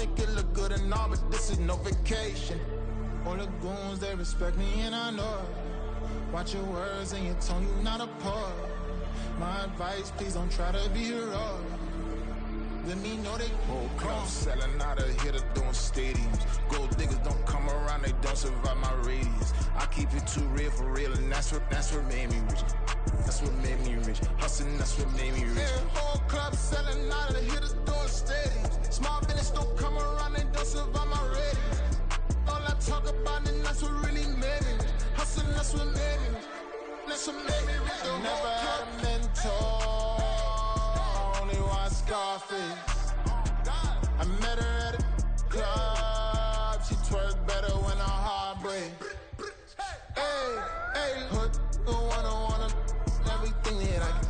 make it look good and all, but this is no vacation. All the goons, they respect me and I know it. Watch your words and your tone, you not a part. My advice, please don't try to be heroic. Let me know they whole club selling out of here to doing stadiums. Gold diggers don't come around, they don't survive my radius. I keep it too real for real, and that's what made me rich. That's what made me rich. Hustling, that's what made me rich. Yeah, whole club selling out of here to doing stadiums. Small business don't come around, they don't survive my radius. All I talk about, and that's what really made me rich. Hustling, that's what made me rich. That's what made me rich. Never had a mentor, only one Scarface. I met her at a club, she twerk better when her heart breaks. Hey, hey, hood, wanna everything that I can.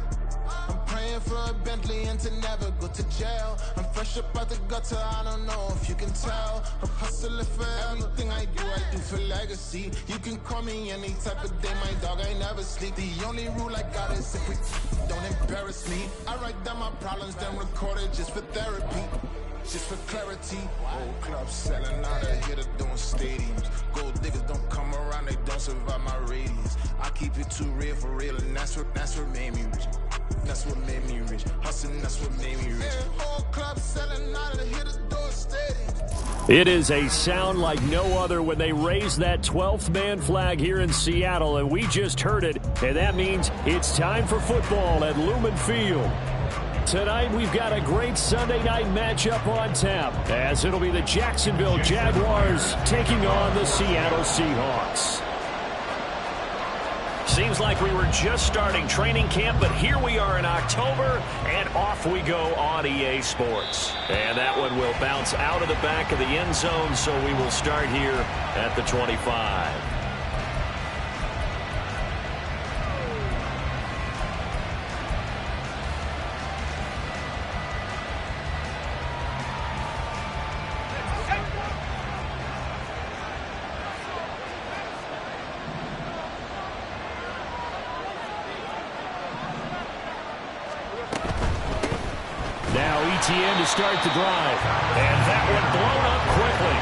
I'm praying for a Bentley and to never go to jail. I'm fresh up out the gutter, I don't know if you can tell. I'm hustling for everything I do for legacy. You can call me any type of day, my dog, I never sleep. The only rule I got is if we don't embarrass me. I write down my problems, then record it just for therapy. Just for clarity, whole club selling out of here to doing stadiums. Gold diggers don't come around, they don't survive my radius. I keep it too real for real, and that's what made me rich. That's what made me rich. Hustling, that's what made me rich. Yeah, whole club selling out of here to doing stadiums. It is a sound like no other when they raise that 12th man flag here in Seattle, and we just heard it, and that means it's time for football at Lumen Field. Tonight, we've got a great Sunday night matchup on tap, as it'll be the Jacksonville Jaguars taking on the Seattle Seahawks. Seems like we were just starting training camp, but here we are in October, and off we go on EA Sports. And that one will bounce out of the back of the end zone, so we will start here at the 25. ETN to start the drive. And that one blown up quickly,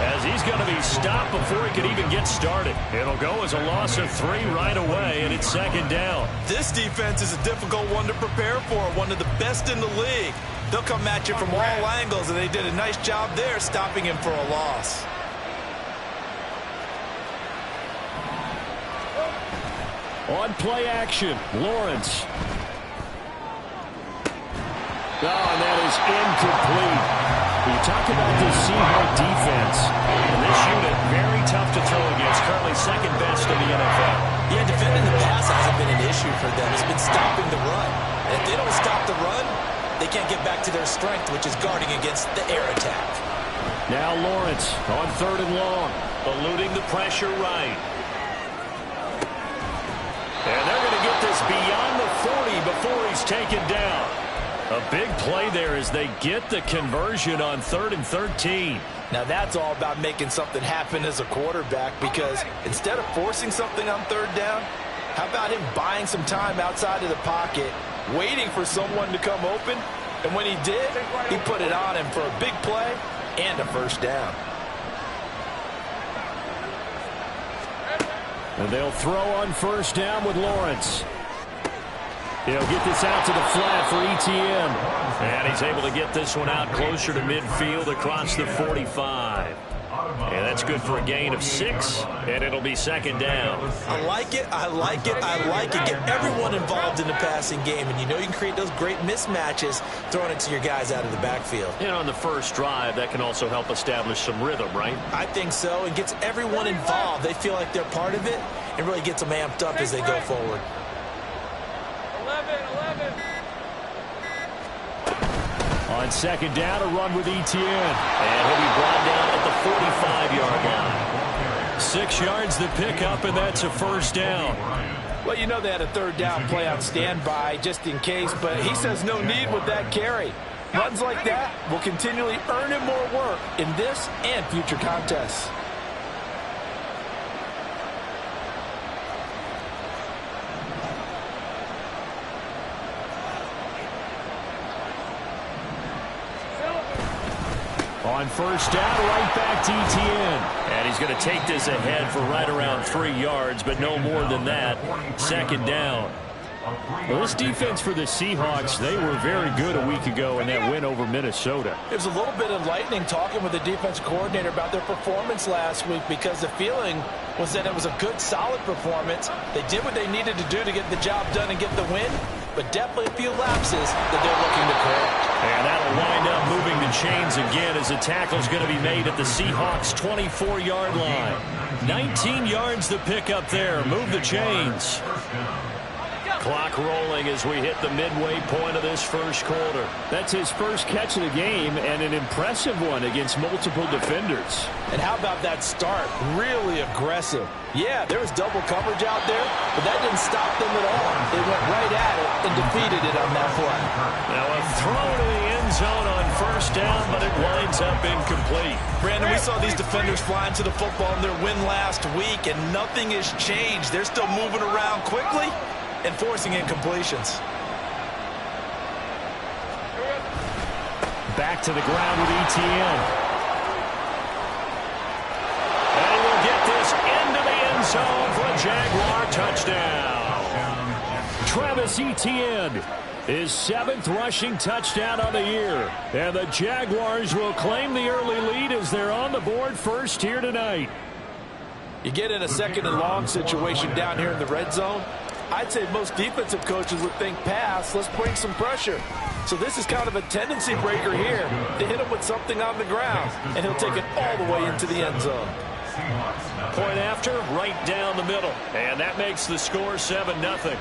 as he's going to be stopped before he could even get started. It'll go as a loss of 3 right away, and it's second down. This defense is a difficult one to prepare for, one of the best in the league. They'll come at you from all angles, and they did a nice job there stopping him for a loss. On play action, Lawrence. Oh, and that is incomplete. You talk about this Seahawks defense. And this unit, very tough to throw against. Currently second best in the NFL. Yeah, defending the pass hasn't been an issue for them. It's been stopping the run. And if they don't stop the run, they can't get back to their strength, which is guarding against the air attack. Now Lawrence on 3rd and long. Eluding the pressure right. And they're going to get this beyond the 40 before he's taken down. A big play there as they get the conversion on 3rd and 13. Now that's all about making something happen as a quarterback, because instead of forcing something on 3rd down, how about him buying some time outside of the pocket, waiting for someone to come open, and when he did, he put it on him for a big play and a first down. And they'll throw on 1st down with Lawrence. He'll get this out to the flat for ETN. And he's able to get this one out closer to midfield across the 45. And that's good for a gain of 6, and it'll be second down. I like it, I like it, I like it. Get everyone involved in the passing game, and you know you can create those great mismatches throwing it to your guys out of the backfield. And on the first drive, that can also help establish some rhythm, right? I think so. It gets everyone involved. They feel like they're part of it, and really gets them amped up as they go forward. 11. On 2nd down, a run with ETN. And he'll be brought down at the 45-yard line. 6 yards the pickup, and that's a 1st down. Well, you know they had a 3rd down play on standby just in case, but he says no need with that carry. Runs like that will continually earn him more work in this and future contests. On first down, right back to Etienne. And he's going to take this ahead for right around 3 yards, but no more than that. Second down. Well, this defense for the Seahawks, they were very good a week ago in that win over Minnesota. It was a little bit enlightening talking with the defense coordinator about their performance last week, because the feeling was that it was a good, solid performance. They did what they needed to do to get the job done and get the win, but definitely a few lapses that they're looking to correct. And that'll wind up moving the chains again as the tackle's going to be made at the Seahawks' 24-yard line. 19 yards to pick up there. Move the chains. Clock rolling as we hit the midway point of this first quarter. That's his first catch of the game, and an impressive one against multiple defenders. And how about that start? Really aggressive. Yeah, there was double coverage out there, but that didn't stop them at all. They went right at it and defeated it on that play. Now a throw to the end zone on first down, but it winds up incomplete. Brandon, we saw these defenders flying to the football in their win last week, and nothing has changed. They're still moving around quickly and forcing incompletions. Back to the ground with Etienne. And he will get this into the end zone for a Jaguar touchdown. Travis Etienne, his 7th rushing touchdown on the year. And the Jaguars will claim the early lead as they're on the board first here tonight. You get in a second and long situation down here in the red zone, I'd say most defensive coaches would think pass, let's bring some pressure. So this is kind of a tendency breaker here to hit him with something on the ground, and he'll take it all the way into the end zone. Point after, right down the middle. And that makes the score 7-0.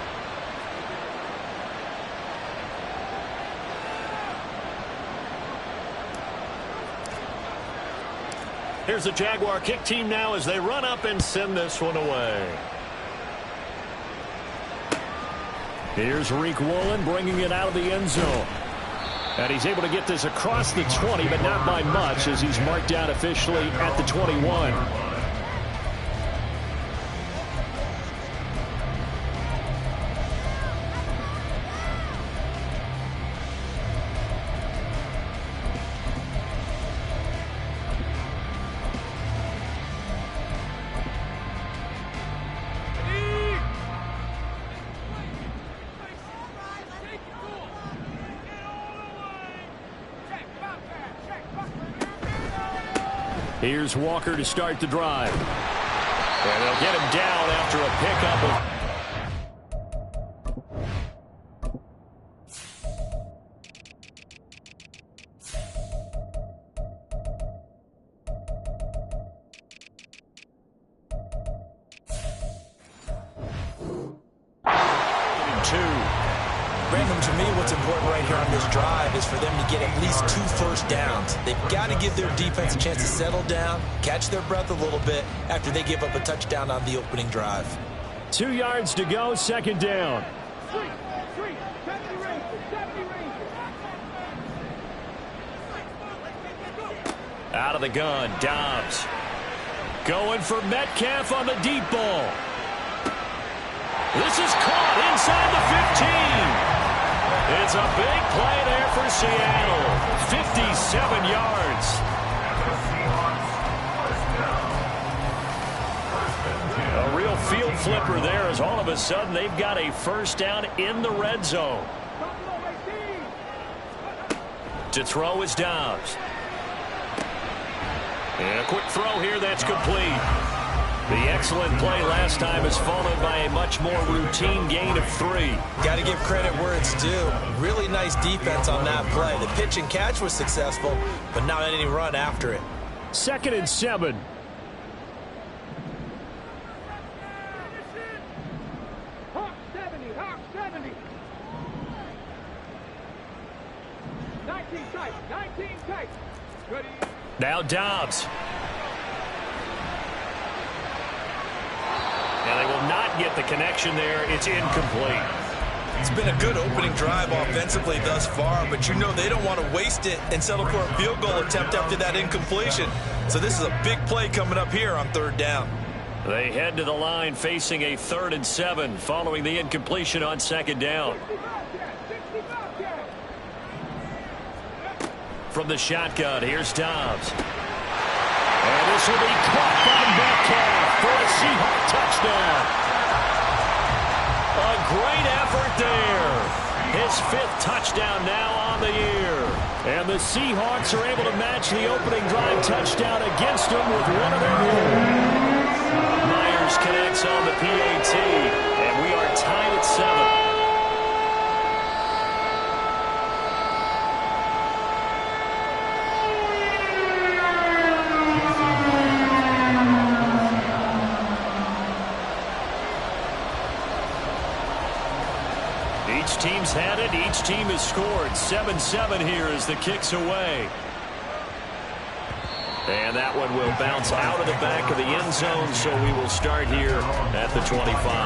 Here's the Jaguar kick team now as they run up and send this one away. Here's Reek Woolen bringing it out of the end zone. And he's able to get this across the 20, but not by much, as he's marked down officially at the 21. Here's Walker to start the drive. And they'll get him down after a pickup of... Brandon, to me, what's important right here on this drive is for them to get at least 2 first downs. They've got to give their defense a chance to settle down, catch their breath a little bit after they give up a touchdown on the opening drive. 2 yards to go, second down. Out of the gun, Dobbs. Going for Metcalf on the deep ball. This is caught inside the 15. It's a big play there for Seattle. 57 yards. A real field flipper there as all of a sudden they've got a first down in the red zone. To throw is Dobbs. And a quick throw here that's complete. The excellent play last time is followed by a much more routine gain of 3. Got to give credit where it's due. Really nice defense on that play. The pitch and catch was successful, but not any run after it. 2nd and 7. Hawk 70, Hawk 70. 19 tight, 19 tight. Ready. Now Dobbs. And they will not get the connection there. It's incomplete. It's been a good opening drive offensively thus far, but you know they don't want to waste it and settle for a field goal attempt after that incompletion. So this is a big play coming up here on 3rd down. They head to the line facing a 3rd and 7 following the incompletion on 2nd down. From the shotgun, here's Dobbs. And this will be caught by Metcalf for a Seahawk touchdown. A great effort there. His 5th touchdown now on the year. And the Seahawks are able to match the opening drive touchdown against them with one of their own. Myers connects on the PAT, and we are tied at 7. Each team's had it. Each team has scored. 7-7 here as the kick's away. And that one will bounce out of the back of the end zone, so we will start here at the 25.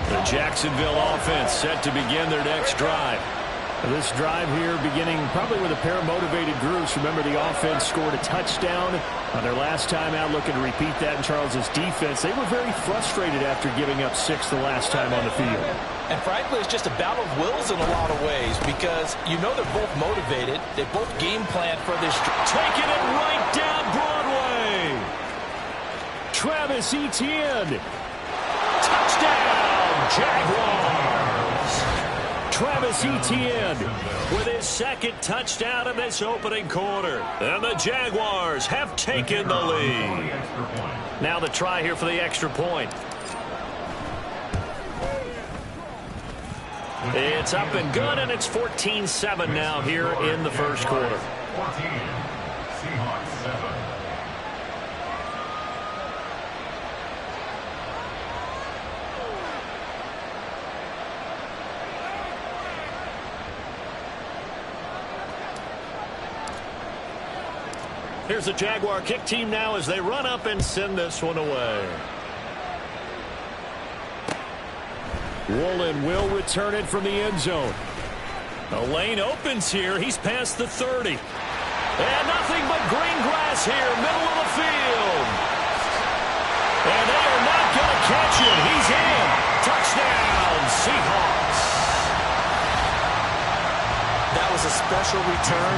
The Jacksonville offense set to begin their next drive. This drive here beginning probably with a pair of motivated groups. Remember, the offense scored a touchdown on their last time out, looking to repeat that in Charles's defense. They were very frustrated after giving up 6 the last time on the field. And frankly, it's just a battle of wills in a lot of ways because you know they're both motivated. They both game plan for this. Taking it right down Broadway. Travis Etienne. Touchdown, Jaguars. Travis Etienne with his 2nd touchdown in this opening quarter. And the Jaguars have taken the lead. Now the try here for the extra point. It's up and good, and it's 14-7 now here in the first quarter. 14, Seahawks 7. Here's the Jaguar kick team now as they run up and send this one away. Woolen will return it from the end zone. The lane opens here. He's past the 30. And nothing but green grass here, middle of the field. And they are not going to catch it. He's in. Touchdown, Seahawks. That was a special return,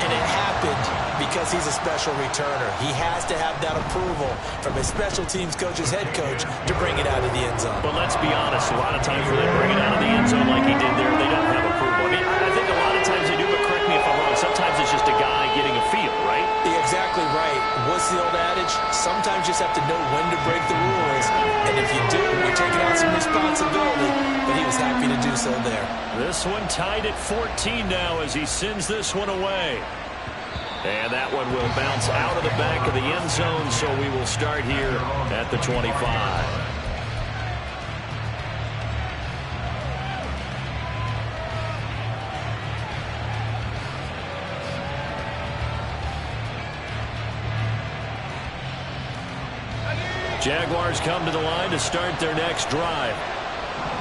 and it happened because he's a special returner. He has to have that approval from his special teams coach's head coach to bring it out of the end zone. But let's be honest, a lot of times when they bring it out of the end zone like he did there, they don't have approval. I mean, I think a lot of times they do, but correct me if I'm wrong. Sometimes it's just a guy getting a feel, right? You're exactly right. What's the old adage? Sometimes you just have to know when to break the rules. And if you do, you're taking on some responsibility. But he was happy to do so there. This one tied at 14 now as he sends this one away. And that one will bounce out of the back of the end zone, so we will start here at the 25. Jaguars come to the line to start their next drive.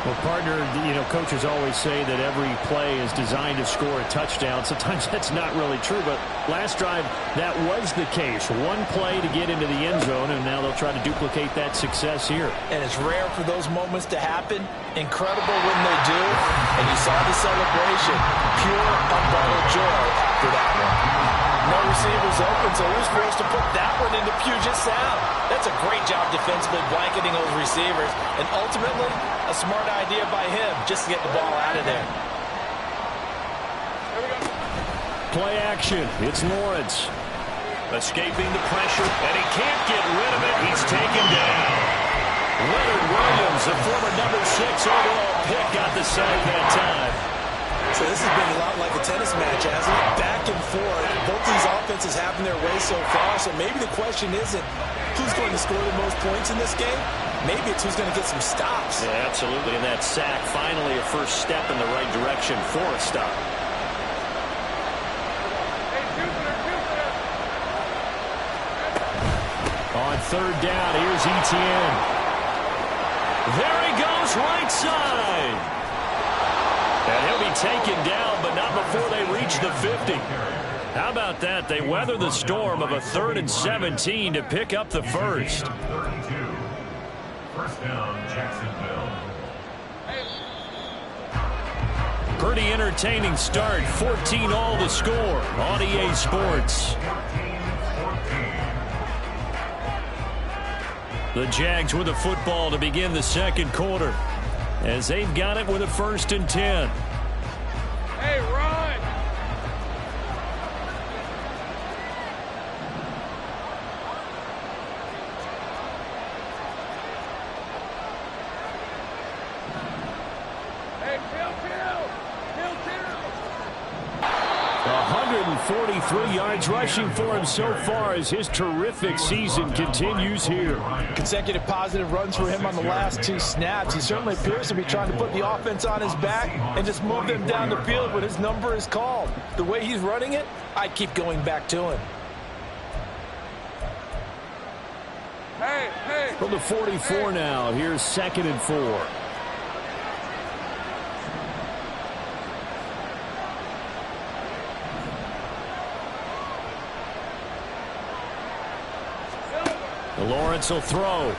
Well, partner, you know, coaches always say that every play is designed to score a touchdown. Sometimes that's not really true, but last drive, that was the case. One play to get into the end zone, and now they'll try to duplicate that success here. And it's rare for those moments to happen. Incredible when they do. And you saw the celebration. Pure, unbridled joy after that one. No receivers open, so who's forced to put that one into Puget Sound? That's a great job defensively blanketing those receivers. And ultimately, a smart idea by him just to get the ball out of there. Play action. It's Lawrence. Escaping the pressure, and he can't get rid of it. He's taken down. Leonard Williams, the former number 6 overall pick, got the sack that time. So this has been a lot like a tennis match, hasn't it? Back and forth. Both these offenses having their way so far. So maybe the question isn't who's going to score the most points in this game. Maybe it's who's going to get some stops. Yeah, absolutely. And that sack, finally a first step in the right direction for a stop. On third down, here's Etienne. There he goes, right side. And he'll be taken down, but not before they reach the 50. How about that? They weather the storm of a 3rd and 17 to pick up the first. First down, Jacksonville. Pretty entertaining start. 14-all the score on EA Sports. The Jags with the football to begin the second quarter as they've got it with a 1st and 10. Hey, run! Hey, kill! 143 yards rushing for him so far as his terrific season continues here. Consecutive positive runs for him on the last 2 snaps. He certainly appears to be trying to put the offense on his back and just move them down the field when his number is called. The way he's running it, I keep going back to him. Hey! From the 44 now, here's 2nd and 4. Lawrence will throw. All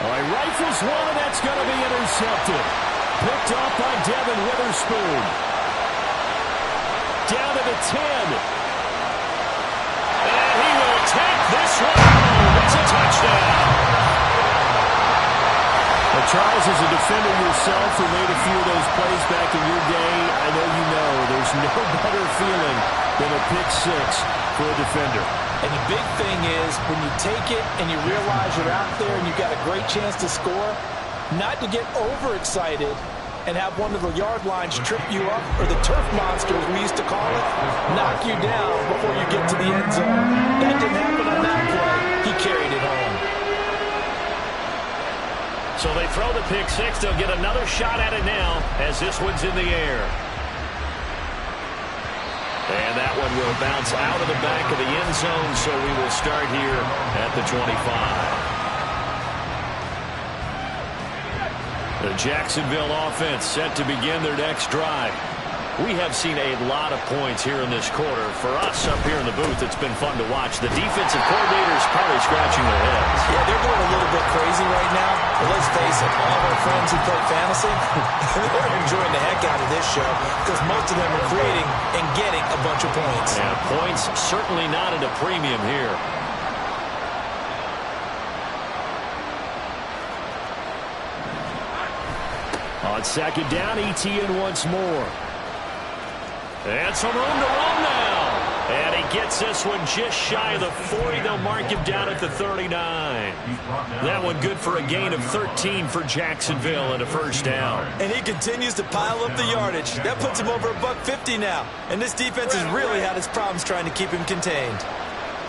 right, rifles one, and that's going to be intercepted. Picked off by Devin Witherspoon. Down to the 10. And he will take this one home. It's a touchdown. Well, Charles, as a defender yourself who made a few of those plays back in your day, I know you know there's no better feeling than a pick six for a defender. And the big thing is when you take it and you realize you're out there and you've got a great chance to score, not to get overexcited and have one of the yard lines trip you up, or the turf monsters we used to call it, knock you down before you get to the end zone. That didn't happen on that play. He carried it home. So they throw the pick six. They'll get another shot at it now as this one's in the air. And that one will bounce out of the back of the end zone, so we will start here at the 25. The Jacksonville offense set to begin their next drive. We have seen a lot of points here in this quarter. For us up here in the booth, it's been fun to watch. The defensive coordinators probably scratching their heads. Yeah, they're going a little bit crazy right now. But let's face it, all of our friends who play fantasy, they're enjoying the heck out of this show because most of them are creating and getting a bunch of points. Yeah, points certainly not at a premium here. On 2nd down, ETN once more. And some room to run now. And he gets this one just shy of the 40. They'll mark him down at the 39. That one good for a gain of 13 for Jacksonville and a 1st down. And he continues to pile up the yardage. That puts him over $150 now. And this defense has really had its problems trying to keep him contained.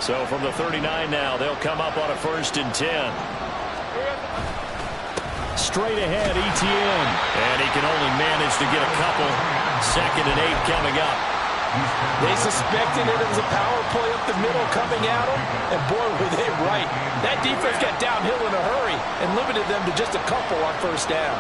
So from the 39 now, they'll come up on a 1st and 10. Straight ahead, ETN. And he can only manage to get a couple. 2nd and 8 coming up. They suspected it was a power play up the middle coming at them, and boy, were they right. That defense got downhill in a hurry and limited them to just a couple on 1st down.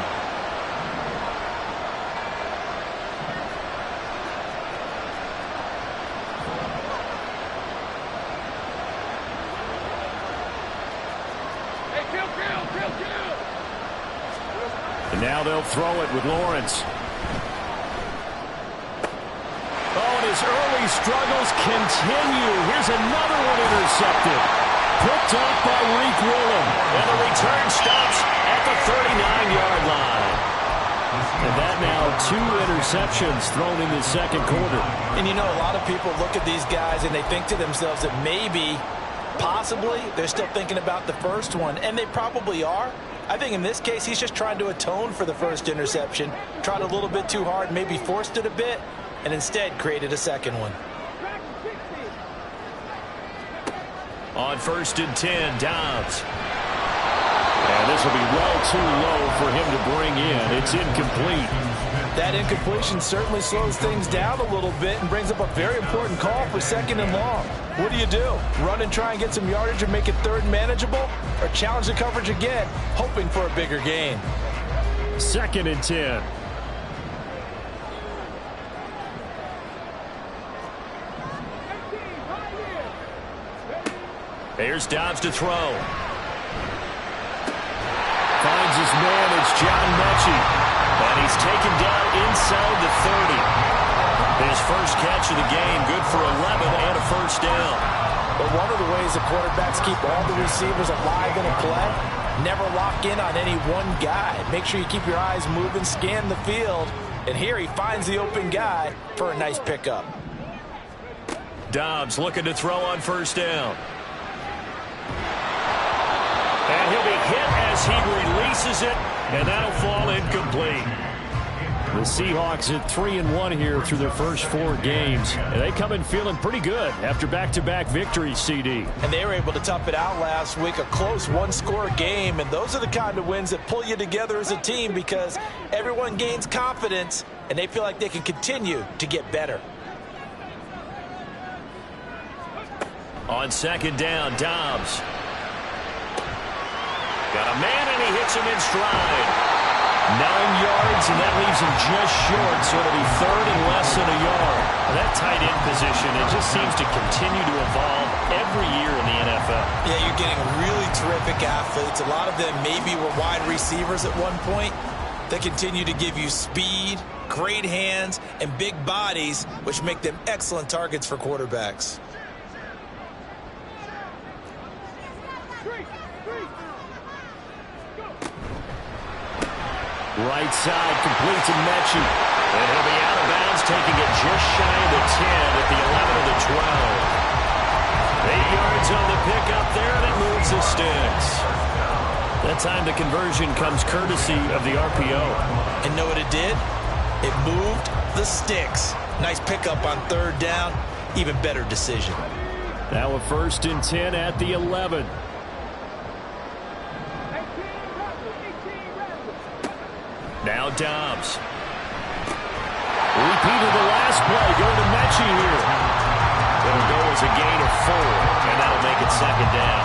Hey, kill! And now they'll throw it with Lawrence. Oh, and his early struggles continue. Here's another one intercepted. Picked off by Reek Willem. And the return stops at the 39-yard line. And that now 2 interceptions thrown in the second quarter. And you know, a lot of people look at these guys and they think to themselves that maybe, possibly, they're still thinking about the first one. And they probably are. I think in this case, he's just trying to atone for the first interception. Tried a little bit too hard, maybe forced it a bit, and instead created a second one. On 1st and 10, Dobbs. And this will be well too low for him to bring in. It's incomplete. That incompletion certainly slows things down a little bit and brings up a very important call for 2nd and long. What do? Run and try and get some yardage and make it 3rd and manageable? Or challenge the coverage again, hoping for a bigger gain? 2nd and 10. Here's Dobbs to throw. Finds his man. It's John Mechie. And he's taken down inside the 30. His first catch of the game, good for 11 and a first down. But one of the ways the quarterbacks keep all the receivers alive in a play, never lock in on any one guy. Make sure you keep your eyes moving, scan the field. And here he finds the open guy for a nice pickup. Dobbs looking to throw on first down. And he'll be hit as he releases it, and that'll fall incomplete. The Seahawks at 3-1 here through their first 4 games. And they come in feeling pretty good after back-to-back victories, CD. And they were able to tough it out last week, a close one-score game. And those are the kind of wins that pull you together as a team because everyone gains confidence, and they feel like they can continue to get better. On second down, Dobbs. Got a man, and he hits him in stride. 9 yards, and that leaves him just short, so it'll be third and less than a yard. That tight end position, it just seems to continue to evolve every year in the NFL. Yeah, you're getting really terrific athletes. A lot of them maybe were wide receivers at one point. They continue to give you speed, great hands, and big bodies, which make them excellent targets for quarterbacks. Right side, complete to Mechie. And he'll be out of bounds, taking it just shy of the 10 at the 11 of the 12. 8 yards on the pickup there, and it moves the sticks. That time the conversion comes courtesy of the RPO. And know what it did? It moved the sticks. Nice pickup on third down. Even better decision. Now a 1st and 10 at the 11. Now Dobbs. Repeat of the last play. Going to Mechie here. It'll go as a gain of 4, and that'll make it second down.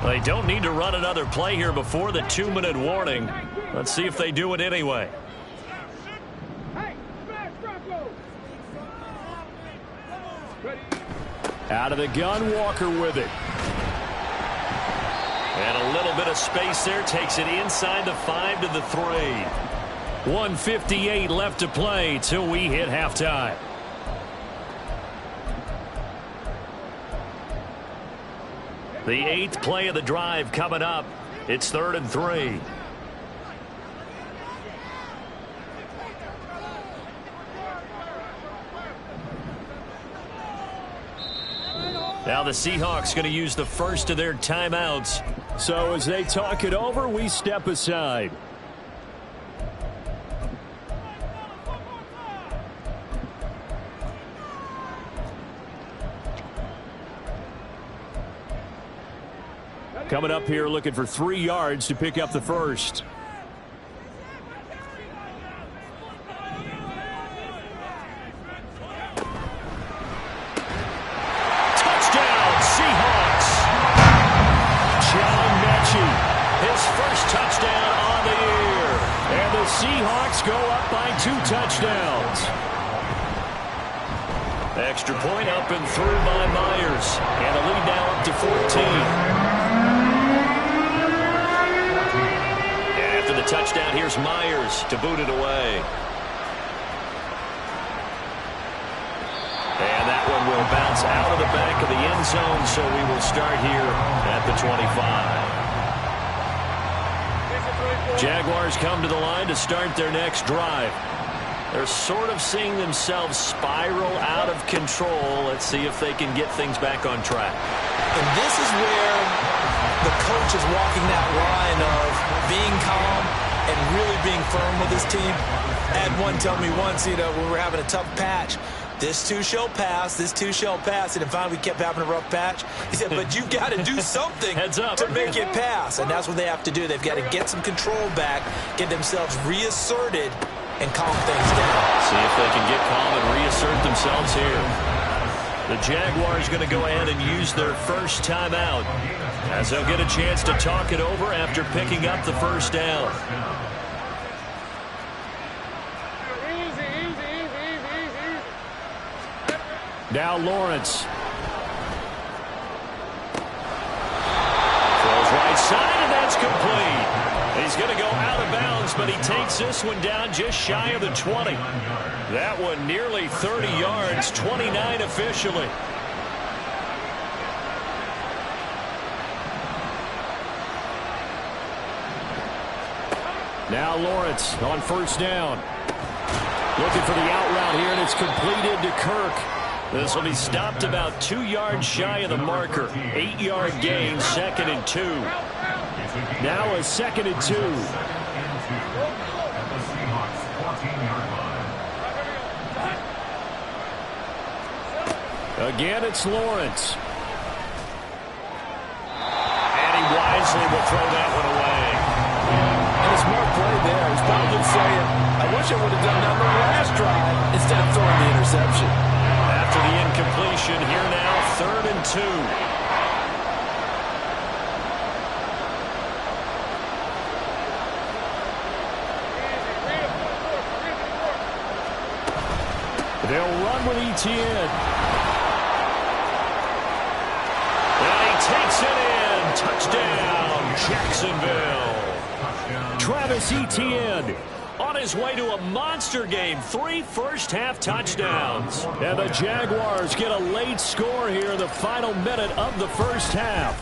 They don't need to run another play here before the 2-minute warning. Let's see if they do it anyway. Out of the gun, Walker with it. And a little bit of space there, takes it inside the 5 to the 3. 1:58 left to play till we hit halftime. The 8th play of the drive coming up. It's 3rd and 3. Now the Seahawks going to use the first of their timeouts. So as they talk it over, we step aside. Coming up here looking for 3 yards to pick up the first. Touchdown on the year. And the Seahawks go up by 2 touchdowns. Extra point up and through by Myers. And a lead now up to 14. And after the touchdown, here's Myers to boot it away. And that one will bounce out of the back of the end zone, so we will start here at the 25. Jaguars come to the line to start their next drive. They're sort of seeing themselves spiral out of control. Let's see if they can get things back on track. And this is where the coach is walking that line of being calm and really being firm with his team. I had one tell me once, when we were having a tough patch, this too shall pass, this too shall pass. And finally we kept having a rough patch. He said, but you've got to do something to make it pass. And that's what they have to do. They've got to get some control back, get themselves reasserted, and calm things down. See if they can get calm and reassert themselves here. The Jaguars going to go ahead and use their first timeout as they'll get a chance to talk it over after picking up the first down. Now Lawrence. Throws right side, and that's complete. He's going to go out of bounds, but he takes this one down just shy of the 20. That one nearly 30 yards, 29 officially. Now Lawrence on first down. Looking for the out route here, and it's completed to Kirk. This will be stopped about 2 yards shy of the marker. 8-yard gain, 2nd and 2. Now a 2nd and 2. Again, it's Lawrence. And he wisely will throw that one away. And a smart play there. He's probably saying, I wish I would have done that on the last drive instead of throwing the interception. After the incompletion, here now, 3rd and 2. They'll run with Etienne. And he takes it in. Touchdown, Jacksonville. Travis Etienne on his way to a monster game. 3 first-half touchdowns. And the Jaguars get a late score here in the final minute of the first half.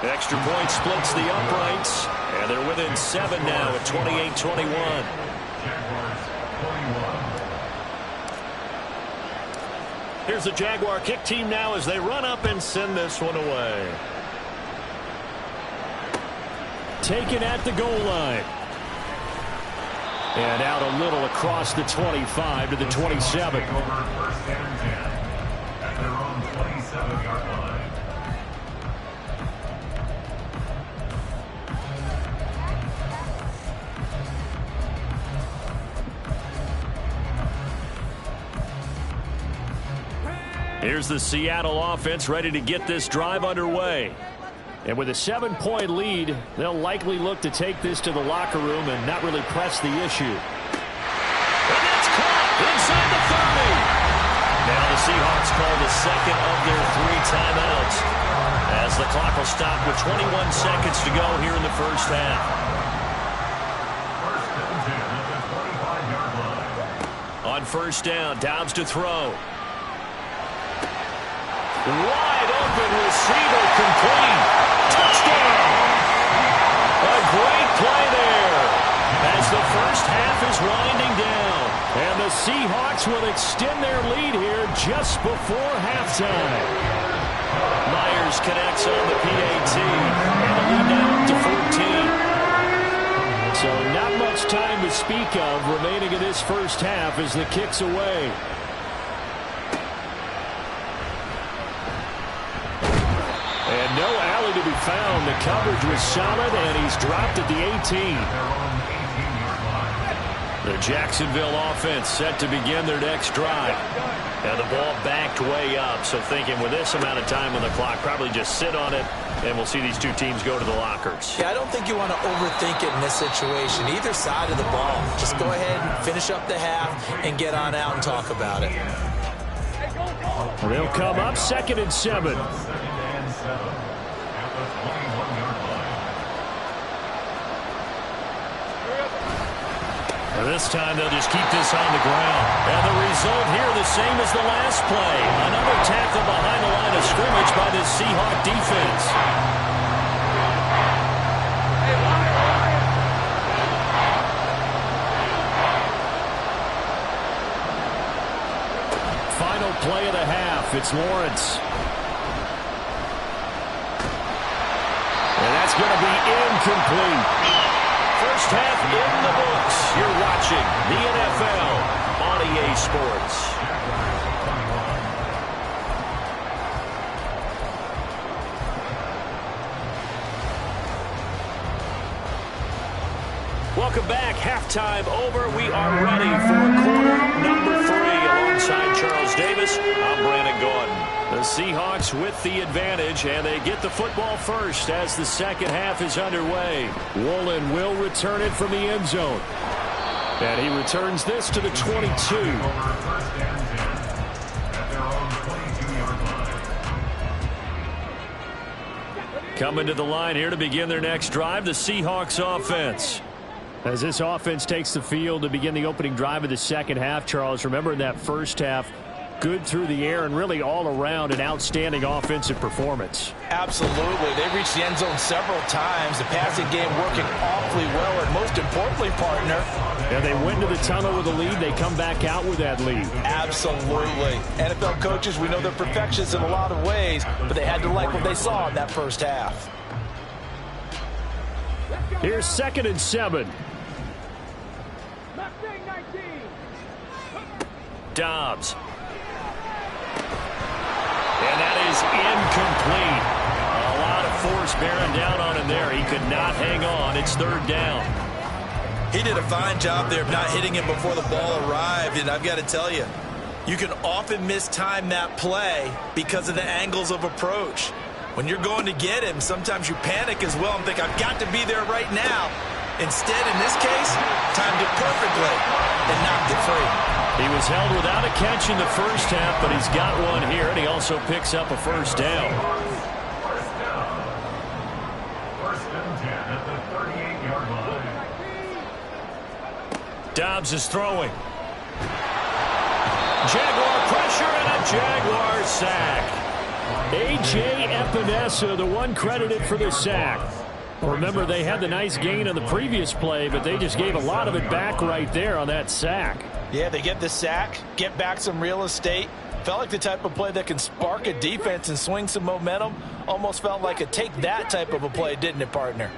Extra point splits the uprights. And they're within 7 now at 28-21. Here's the Jaguar kick team now as they run up and send this one away. Taken at the goal line. And out a little across the 25 to the 27. At their own 27-yard line. Here's the Seattle offense ready to get this drive underway. And with a 7-point lead, they'll likely look to take this to the locker room and not really press the issue. And that's caught inside the 30. Now the Seahawks call the second of their 3 timeouts as the clock will stop with 21 seconds to go here in the first half. On first down, Dobbs to throw. Wide open receiver, complete. Touchdown! A great play there as the first half is winding down. And the Seahawks will extend their lead here just before halftime. Myers connects on the PAT, and the lead now up to 14. So not much time to speak of remaining in this first half as the kick's away. And no alley to be found. The coverage was solid, and he's dropped at the 18. The Jacksonville offense set to begin their next drive. And the ball backed way up, so thinking with this amount of time on the clock, probably just sit on it, and we'll see these two teams go to the lockers. Yeah, I don't think you want to overthink it in this situation. Either side of the ball. Just go ahead and finish up the half and get on out and talk about it. They'll come up 2nd and 7. This time they'll just keep this on the ground. And the result here the same as the last play. Another tackle behind the line of scrimmage by the Seahawk defense. Final play of the half. It's Lawrence. And that's going to be incomplete. First half in the books. You're watching the NFL on EA Sports. Welcome back. Halftime over. We are ready for quarter number 3 alongside Charles Davis. I'm Brandon Gordon. The Seahawks with the advantage, and they get the football first as the second half is underway. Woolen will return it from the end zone. And he returns this to the 22. Coming to the line here to begin their next drive, the Seahawks offense. As this offense takes the field to begin the opening drive of the second half, Charles, remember in that first half, good through the air and really all around an outstanding offensive performance. Absolutely. They reached the end zone several times. The passing game working awfully well, and most importantly, partner. And they went into the tunnel with a lead. They come back out with that lead. Absolutely. NFL coaches, we know they're perfectionists in a lot of ways, but they had to like what they saw in that first half. Here's 2nd and 7. Dobbs. And that is incomplete. A lot of force bearing down on him there. He could not hang on. It's 3rd down. He did a fine job there of not hitting him before the ball arrived, and I've got to tell you, you can often mistime that play because of the angles of approach. When you're going to get him, sometimes you panic as well and think, I've got to be there right now. Instead, in this case, timed it perfectly and knocked it free. He was held without a catch in the first half, but he's got one here, and he also picks up a 1st down. First and 10 at the 38-yard line. Dobbs is throwing. Jaguar pressure and a Jaguar sack. A.J. Epinesa, the one credited for the sack. Remember, they had the nice gain on the previous play, but they just gave a lot of it back right there on that sack. Yeah, they get the sack, get back some real estate. Felt like the type of play that can spark a defense and swing some momentum. Almost felt like a take that type of a play, didn't it, partner?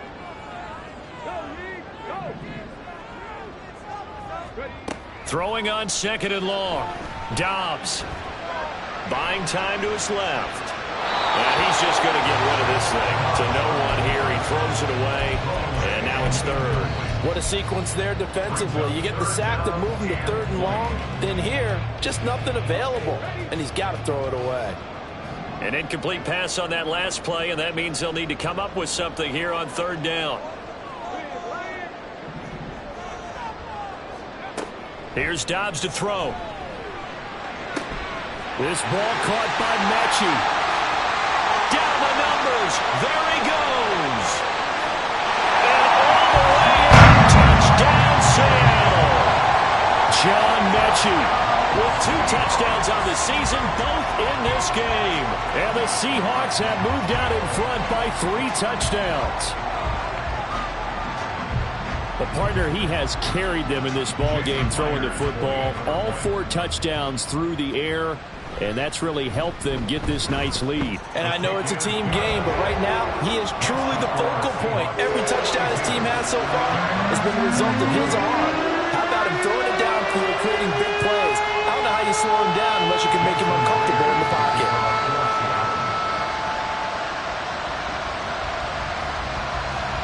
Throwing on 2nd and long. Dobbs buying time to his left. And he's just going to get rid of this thing to no one here. He throws it away, and now it's 3rd. What a sequence there defensively. You get the sack to move him to 3rd and long. Then here, just nothing available, and he's got to throw it away. An incomplete pass on that last play, and that means they'll need to come up with something here on 3rd down. Here's Dobbs to throw. This ball caught by Mechie. Down the numbers. There he goes. And all the way in. Touchdown, Seattle. John Mechie with 2 touchdowns on the season, both in this game. And the Seahawks have moved out in front by 3 touchdowns. The partner, he has carried them in this ball game throwing the football. All 4 touchdowns through the air. And that's really helped them get this nice lead. And I know it's a team game, but right now, he is truly the focal point. Every touchdown his team has so far has been the result of his arm. How about him throwing it downfield, creating big plays? I don't know how you slow him down unless you can make him uncomfortable in the pocket.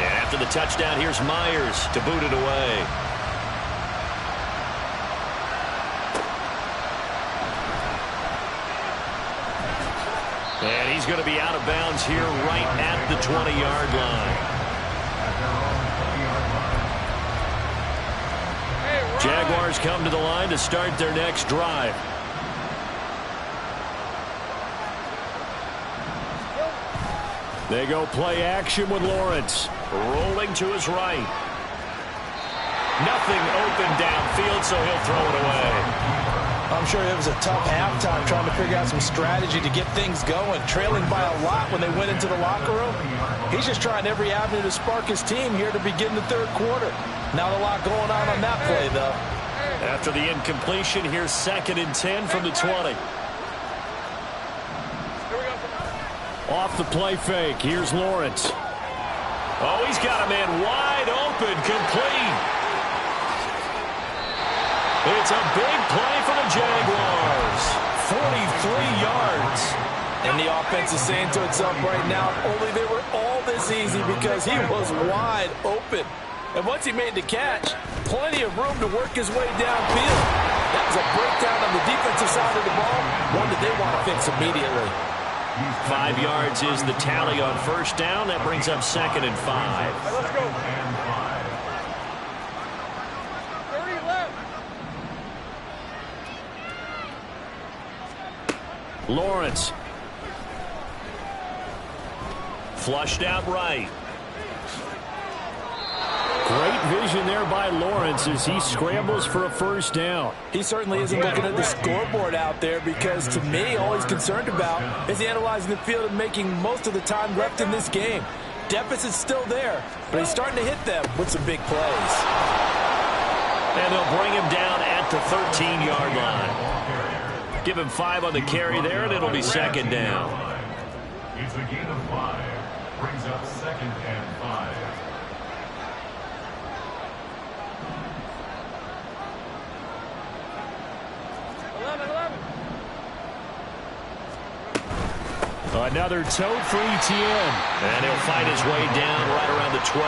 And after the touchdown, here's Myers to boot it away. And he's going to be out of bounds here right at the 20-yard line. Jaguars come to the line to start their next drive. They go play action with Lawrence. Rolling to his right. Nothing open downfield, so he'll throw it away. I'm sure it was a tough halftime trying to figure out some strategy to get things going. Trailing by a lot when they went into the locker room. He's just trying every avenue to spark his team here to begin the 3rd quarter. Not a lot going on that play, though. After the incompletion, here's 2nd and 10 from the 20. Off the play fake, here's Lawrence. Oh, he's got a man wide open, complete. It's a big play for the Jaguars. 43 yards. And the offense is saying to itself right now, only they were all this easy because he was wide open. And once he made the catch, plenty of room to work his way downfield. That was a breakdown on the defensive side of the ball, one that they want to fix immediately. 5 yards is the tally on 1st down. That brings up 2nd and 5. Let's go. 30 left. Lawrence Flushed out right. Great vision there by Lawrence as he scrambles for a first down. He certainly isn't looking at the scoreboard out there because, to me, all he's concerned about is analyzing the field and making most of the time left in this game. Deficit's still there, but he's starting to hit them with some big plays. And they'll bring him down at the 13-yard line. Give him 5 on the carry there, and it'll be second down. It's a gain of 5. Brings up 2nd and 5. Another tote for Etienne. And he'll fight his way down right around the 12.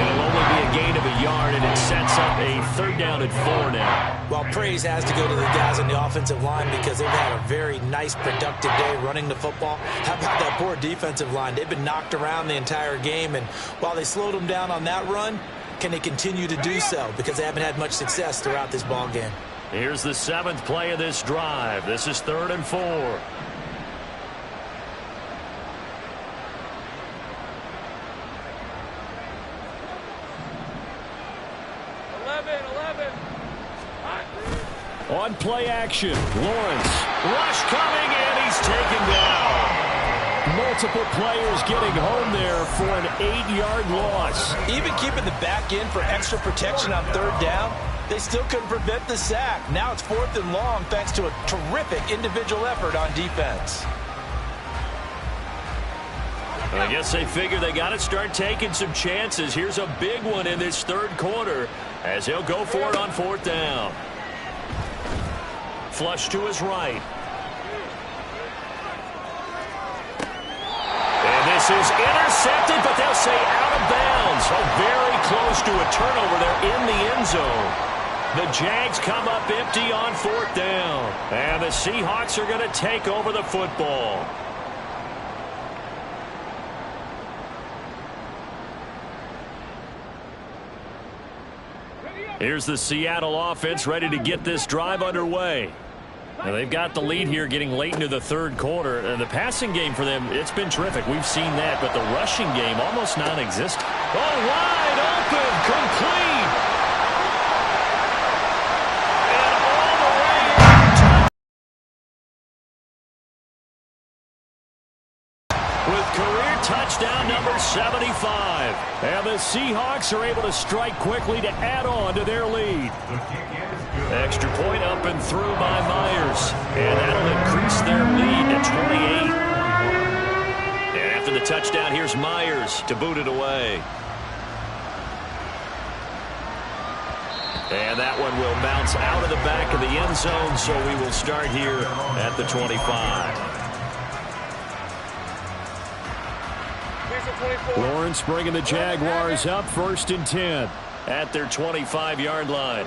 It'll only be a gain of a yard, and it sets up a 3rd down and 4 now. Well, praise has to go to the guys on the offensive line because they've had a very nice, productive day running the football. How about that poor defensive line? They've been knocked around the entire game, and while they slowed them down on that run, can they continue to do so? Because they haven't had much success throughout this ball game. Here's the 7th play of this drive. This is 3rd and 4. On play action, Lawrence. Rush coming, and he's taken down. Multiple players getting home there for an 8-yard loss. Even keeping the back in for extra protection on 3rd down, they still couldn't prevent the sack. Now it's 4th and long thanks to a terrific individual effort on defense. I guess they figure they got to start taking some chances. Here's a big one in this 3rd quarter as he'll go for it on 4th down. Flush to his right. And this is intercepted, but they'll say out of bounds. Oh, very close to a turnover there in the end zone. The Jags come up empty on 4th down. And the Seahawks are going to take over the football. Here's the Seattle offense ready to get this drive underway. Now they've got the lead here getting late into the 3rd quarter. And the passing game for them, it's been terrific. We've seen that, but the rushing game almost non-existent. Oh, wide open, complete. And all the way with career touchdown number 75. And the Seahawks are able to strike quickly to add on to their lead. Extra point up and through by Myers. And that'll increase their lead to 28. And after the touchdown, here's Myers to boot it away. And that one will bounce out of the back of the end zone, so we will start here at the 25. Lawrence bringing the Jaguars up 1st and 10 at their 25-yard line.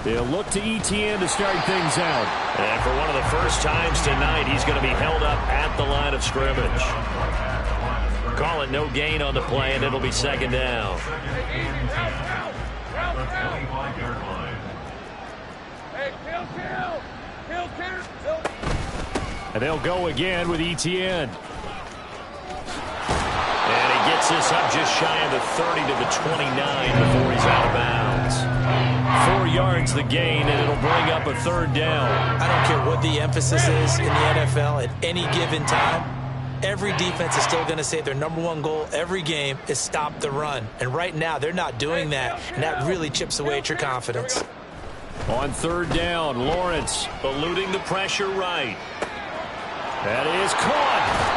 They'll look to Etienne to start things out. And for one of the first times tonight, he's going to be held up at the line of scrimmage. Call it no gain on the play, and it'll be 2nd down. And they'll go again with Etienne. And he gets this up just shy of the 30 to the 29 before he's out of bounds. 4 yards the gain, and it'll bring up a 3rd down. I don't care what the emphasis is in the NFL at any given time. Every defense is still going to say their #1 goal every game is stop the run. And right now, they're not doing that, and that really chips away at your confidence. On 3rd down, Lawrence eluding the pressure right. That is caught.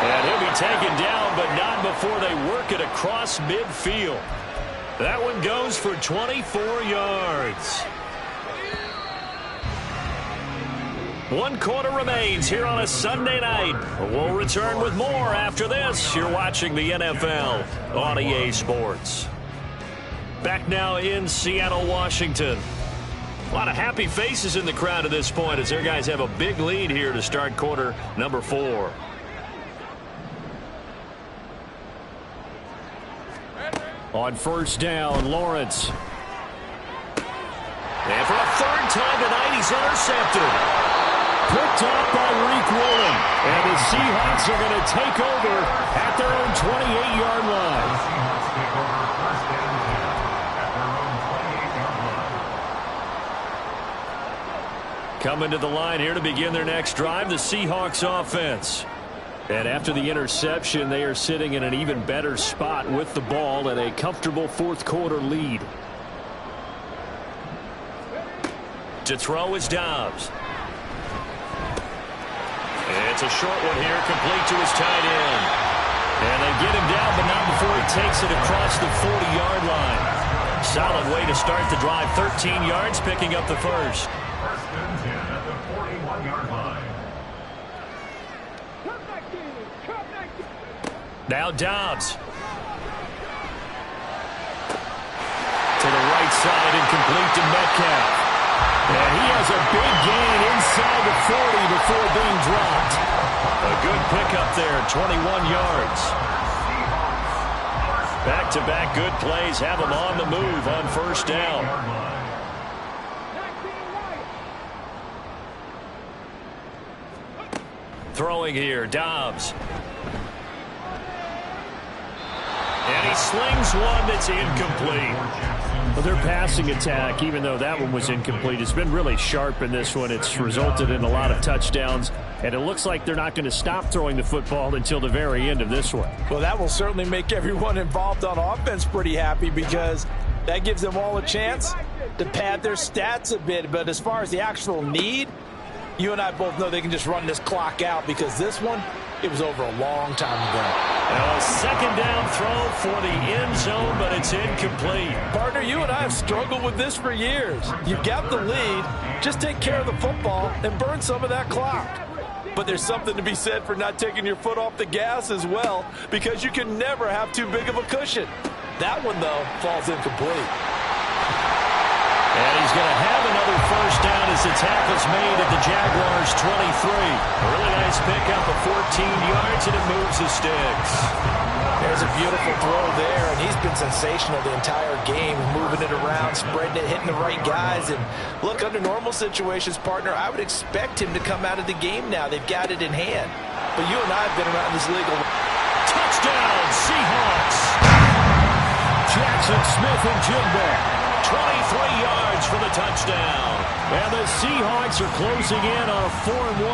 And he'll be taken down, but not before they work it across midfield. That one goes for 24 yards. 1 quarter remains here on a Sunday night. We'll return with more after this. You're watching the NFL on EA Sports. Back now in Seattle, Washington. A lot of happy faces in the crowd at this point as their guys have a big lead here to start quarter number 4. On 1st down, Lawrence. And for a 3rd time tonight, he's intercepted. picked off by Reek Woolen. And the Seahawks are going to take over at their own 28-yard line. The Seahawks take over first and 10 at their own 28-yard line. Coming to the line here to begin their next drive, the Seahawks offense. And after the interception, they are sitting in an even better spot with the ball and a comfortable fourth-quarter lead. To throw is Dobbs. It's a short one here, complete to his tight end. And they get him down, but not before he takes it across the 40-yard line. Solid way to start the drive, 13 yards, picking up the first. First and 10 at the 41-yard line. Now Dobbs. To the right side and complete to Metcalf. And he has a big gain inside the 40 before being dropped. A good pickup there, 21 yards. Back-to-back good plays have him on the move on first down. Throwing here, Dobbs. And he slings one that's incomplete. Well, their passing attack, even though that one was incomplete, has been really sharp in this one. It's resulted in a lot of touchdowns, and it looks like they're not going to stop throwing the football until the very end of this one. Well, that will certainly make everyone involved on offense pretty happy because that gives them all a chance to pad their stats a bit. But as far as the actual need, you and I both know they can just run this clock out because this one, it was over a long time ago. Now a second down throw for the end zone, but it's incomplete. Partner, you and I have struggled with this for years. You've got the lead. Just take care of the football and burn some of that clock. But there's something to be said for not taking your foot off the gas as well, because you can never have too big of a cushion. That one, though, falls incomplete. And he's going to have another first down as the tackle's made at the Jaguars' 23. A really nice pickup of 14 yards, and it moves the sticks. There's a beautiful throw there, and he's been sensational the entire game, moving it around, spreading it, hitting the right guys. And look, under normal situations, partner, I would expect him to come out of the game now. They've got it in hand. But you and I have been around this league a lot. Touchdown, Seahawks! Jackson Smith and Jigba. 23 yards for the touchdown. And the Seahawks are closing in on a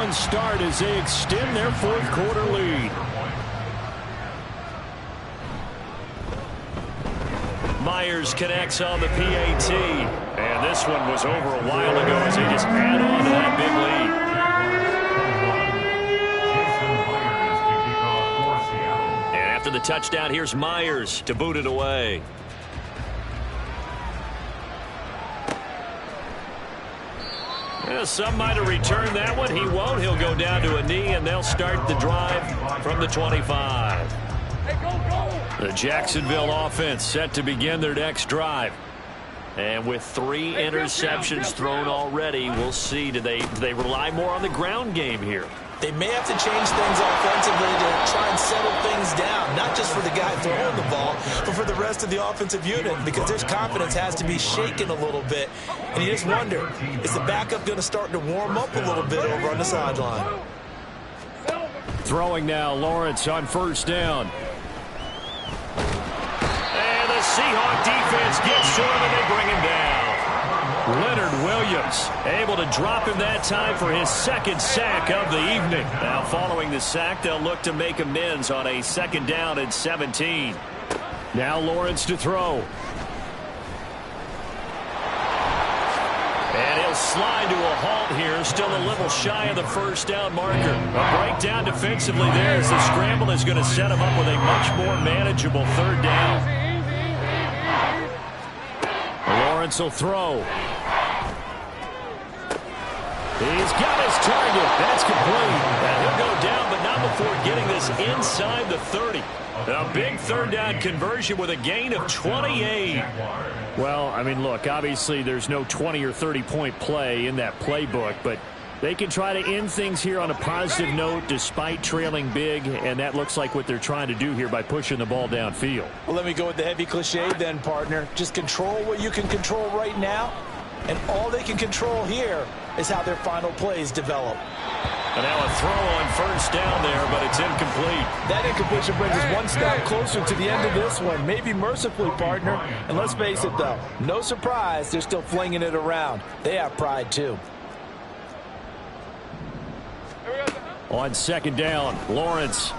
4-1 start as they extend their fourth-quarter lead. Myers connects on the PAT. And this one was over a while ago as they just add on to that big lead. And after the touchdown, here's Myers to boot it away. Yeah, some might have returned that one. He won't. He'll go down to a knee, and they'll start the drive from the 25. The Jacksonville offense set to begin their next drive. And with 3 interceptions thrown already, we'll see. Do they rely more on the ground game here? They may have to change things offensively to try and settle things down, not just for the guy throwing the ball, but for the rest of the offensive unit, because their confidence has to be shaken a little bit. And you just wonder, is the backup going to start to warm up a little bit over on the sideline? Throwing now, Lawrence on first down. And the Seahawk defense gets to him, and they bring him down. Leonard Williams able to drop him that time for his second sack of the evening. Now following the sack, they'll look to make amends on a second down and 17. Now Lawrence to throw. And he'll slide to a halt here, still a little shy of the first down marker. A breakdown defensively there as the scramble is going to set him up with a much more manageable third down. Lawrence will throw. He's got his target. That's complete. And he'll go down, but not before getting this inside the 30. A big third down conversion with a gain of 28. Well, I mean, look, obviously there's no 20 or 30-point play in that playbook, but they can try to end things here on a positive note despite trailing big, and that looks like what they're trying to do here by pushing the ball downfield. Well, let me go with the heavy cliche then, partner. Just control what you can control right now, and all they can control here is how their final plays develop. And now a throw on first down there, but it's incomplete. That incompletion brings us one step closer to the end of this one. Maybe mercifully, partner. And let's face it, though, no surprise, they're still flinging it around. They have pride, too. On second down, Lawrence.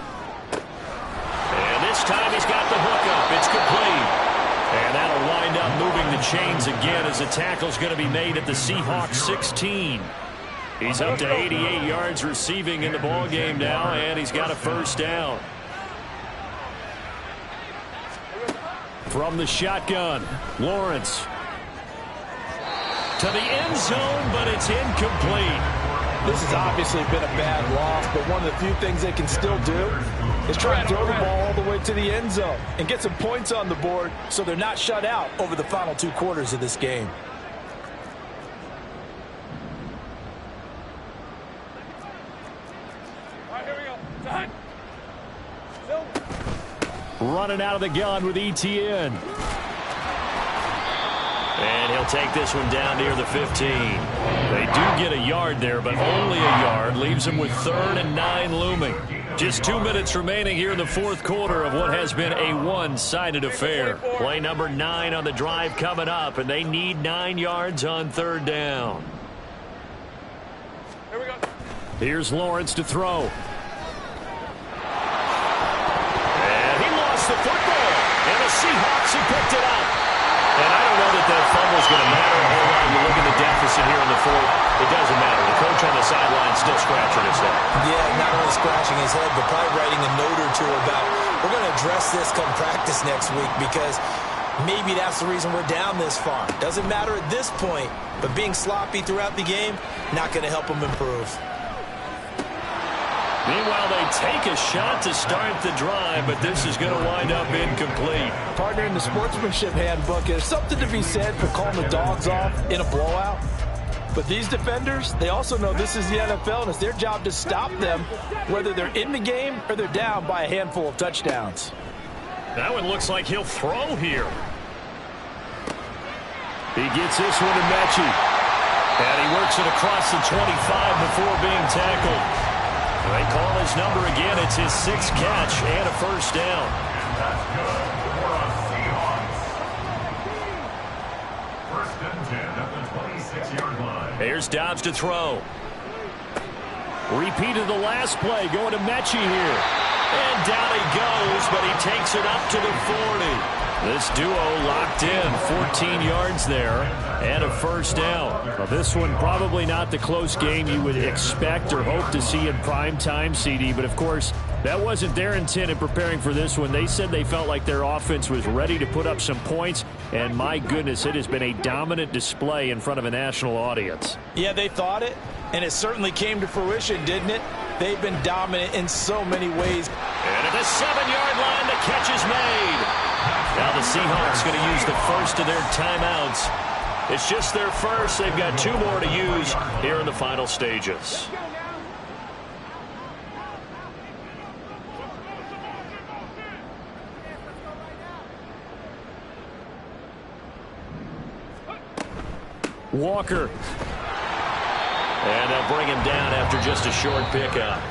And this time he's got the hook up. It's complete. And that'll wind up moving the chains again as the tackle's going to be made at the Seahawks 16. He's up to 88 yards receiving in the ballgame now, and he's got a first down. From the shotgun, Lawrence. To the end zone, but it's incomplete. This has obviously been a bad loss, but one of the few things they can still do is try to throw the ball all the way to the end zone and get some points on the board so they're not shut out over the final 2 quarters of this game. Running out of the gun with ETN. And he'll take this one down near the 15. They do get a yard there, but only a yard. Leaves them with 3rd and 9 looming. Just 2 minutes remaining here in the 4th quarter of what has been a one-sided affair. Play number 9 on the drive coming up, and they need 9 yards on 3rd down. Here we go. Here's Lawrence to throw. And he lost the football, and the Seahawks have picked it up. And I don't know that fumble's going to matter a whole lot. You look at the deficit here in the 4th. It doesn't matter. The coach on the sideline still scratching his head. Yeah, not only scratching his head, but probably writing a note or two about, we're going to address this come practice next week because maybe that's the reason we're down this far. Doesn't matter at this point, but being sloppy throughout the game, not going to help them improve. Meanwhile, they take a shot to start the drive, but this is going to wind up incomplete. Partner, in the sportsmanship handbook, there's something to be said for calling the dogs off in a blowout. But these defenders, they also know this is the NFL, and it's their job to stop them, whether they're in the game or they're down by a handful of touchdowns. That one looks like he'll throw here. He gets this one to Mechie. And he works it across the 25 before being tackled. They call his number again. It's his 6th catch and a first down. That's good for a Seahawks. 1st and 10 at the 26-yard line. Here's Dobbs to throw. Repeat of the last play, going to Mechie here. And down he goes, but he takes it up to the 40. This duo locked in, 14 yards there, and a first down. Well, this one probably not the close game you would expect or hope to see in prime time, CD, but of course, that wasn't their intent in preparing for this one. They said they felt like their offense was ready to put up some points, and my goodness, it has been a dominant display in front of a national audience. Yeah, they thought it, and it certainly came to fruition, didn't it? They've been dominant in so many ways. And at the 7-yard line, the catch is made. Now the Seahawks going to use the first of their timeouts. It's just their first. They've got 2 more to use here in the final stages. Walker. And they'll bring him down after just a short pickup.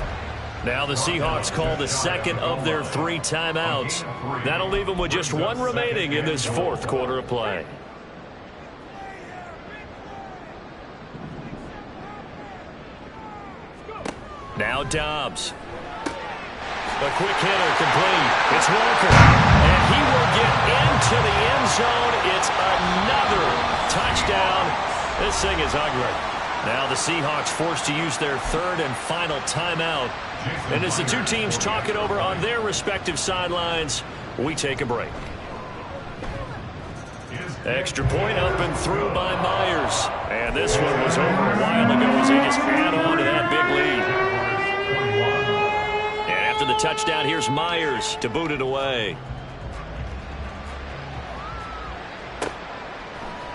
Now the Seahawks call the 2nd of their 3 timeouts. That'll leave them with just 1 remaining in this 4th quarter of play. Now Dobbs. A quick hitter complete. It's Walker. And he will get into the end zone. It's another touchdown. This thing is ugly. Now the Seahawks forced to use their 3rd and final timeout. And as the 2 teams talk it over on their respective sidelines, we take a break. Extra point up and through by Myers. And this one was over a while ago as they just add on to that big lead. And after the touchdown, here's Myers to boot it away.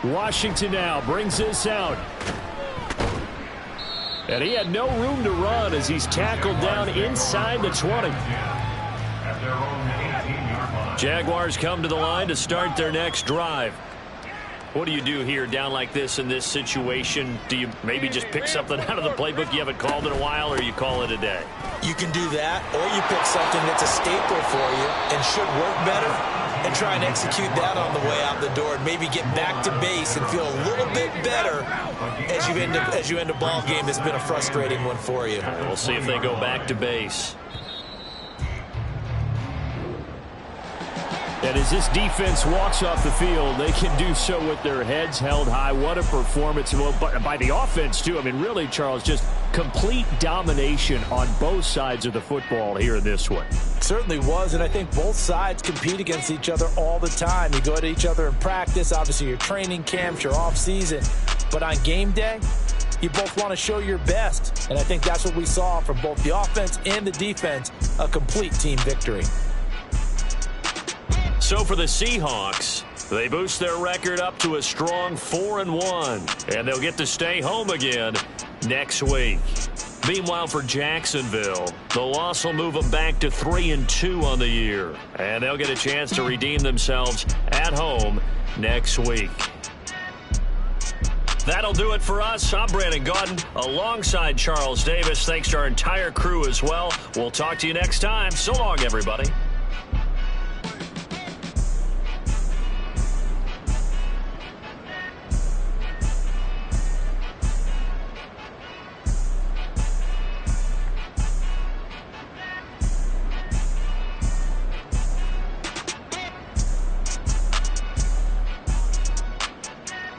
Washington now brings this out. And he had no room to run as he's tackled down inside the 20. Jaguars come to the line to start their next drive. What do you do here down like this in this situation? Do you maybe just pick something out of the playbook you haven't called in a while, or you call it a day? You can do that, or you pick something that's a staple for you and should work better and try and execute that on the way out the door and maybe get back to base and feel a little bit better as you end a ball game that's been a frustrating one for you. Right, we'll see if they go back to base. And as this defense walks off the field, they can do so with their heads held high. What a performance. Well, by the offense, too. I mean, really, Charles, just complete domination on both sides of the football here in this one. Certainly was, and I think both sides compete against each other all the time. You go at each other in practice, obviously your training camps, your off-season. But on game day, you both want to show your best. And I think that's what we saw from both the offense and the defense, a complete team victory. So for the Seahawks, they boost their record up to a strong 4-1, and they'll get to stay home again next week. Meanwhile, for Jacksonville, the loss will move them back to 3-2 on the year, and they'll get a chance to redeem themselves at home next week. That'll do it for us. I'm Brandon Gaudin alongside Charles Davis. Thanks to our entire crew as well. We'll talk to you next time. So long, everybody.